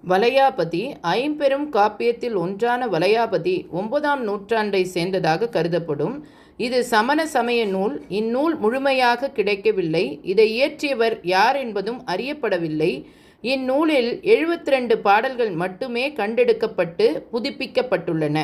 வளையாபதி ஐம்பெரும் காப்பியத்தில் ஒன்றான வளையாபதி 9ஆம் நூற்றாண்டை சேர்ந்ததாக கருதப்படும். இது சமண சமய நூல். இந்நூல் முழுமையாக கிடைக்கவில்லை. இதை இயற்றியவர் யார் என்பதும் அறியப்படவில்லை. இந்நூலில் 72 பாடல்கள் மட்டுமே கண்டெடுக்கப்பட்டு புதுப்பிக்கப்பட்டுள்ளன.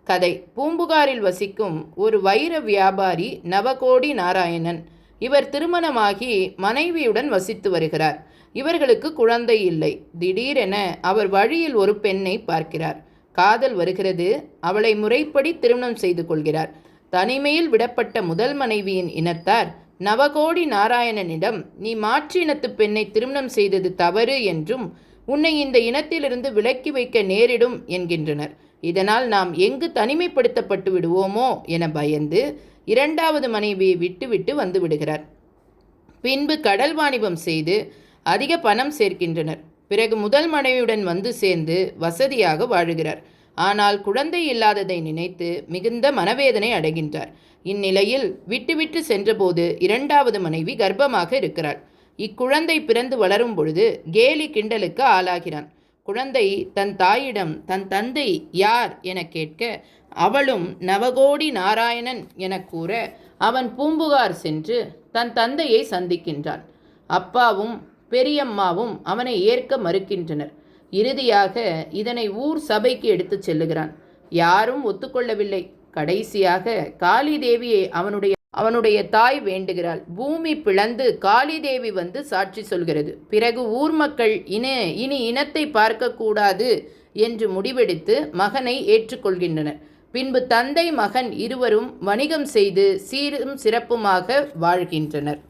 கதை: பூம்புகாரில் வசிக்கும் ஒரு வைர வியாபாரி நவகோடி நாராயணன். இவர் திருமணமாகி மனைவியுடன் வசித்து வருகிறார். இவர்களுக்கு குழந்தை இல்லை. திடீரென அவர் வழியில் ஒரு பெண்ணை பார்க்கிறார். காதல் வருகிறது. அவளை முறைப்படி திருமணம் செய்து கொள்கிறார். தனிமையில் விடப்பட்ட முதல் மனைவியின் இனத்தார் நவகோடி நாராயணனிடம், நீ மாற்று இனத்து பெண்ணை திருமணம் செய்தது தவறு என்றும் உன்னை இந்த இனத்திலிருந்து விலக்கி வைக்க நேரிடும் என்கின்றனர். இதனால் நாம் எங்கு தனிமைப்படுத்தப்பட்டு விடுவோமோ என பயந்து 2வது மனைவியை விட்டுவிட்டு வந்து விடுகிறார். பின்பு கடல் வாணிபம் செய்து அதிக பணம் சேர்க்கின்றனர். பிறகு முதல் மனைவியுடன் வந்து சேர்ந்து வசதியாக வாழுகிறார். ஆனால் குழந்தை இல்லாததை நினைத்து மிகுந்த மனவேதனை அடைகின்றார். இந்நிலையில் விட்டுவிட்டு சென்றபோது 2வது மனைவி கர்ப்பமாக இருக்கிறாள். இக்குழந்தை பிறந்து வளரும் பொழுது கேலி கிண்டலுக்கு ஆளாகிறான். குழந்தை தன் தாயிடம் தன் தந்தை யார் என கேட்க, அவளும் நவகோடி நாராயணன் என கூற, அவன் பூம்புகார் சென்று தன் தந்தையை சந்திக்கின்றான். அப்பாவும் பெரியம்மாவும் அவனை ஏற்க மறுக்கின்றனர். இறுதியாக இதனை ஊர் சபைக்கு எடுத்துச் செல்லுகிறான். யாரும் ஒத்துக்கொள்ளவில்லை. கடைசியாக காளி தேவியை அவனுடைய தாய் வேண்டுகிறாள். பூமி பிளந்து காளி தேவி வந்து சாட்சி சொல்கிறது. பிறகு ஊர் மக்கள் இனி இனத்தை பார்க்கக்கூடாது என்று முடிவெடுத்து மகனை ஏற்றுக்கொள்கின்றனர். பின்பு தந்தை மகன் இருவரும் வணிகம் செய்து சீரும் சிறப்புமாக வாழ்கின்றனர்.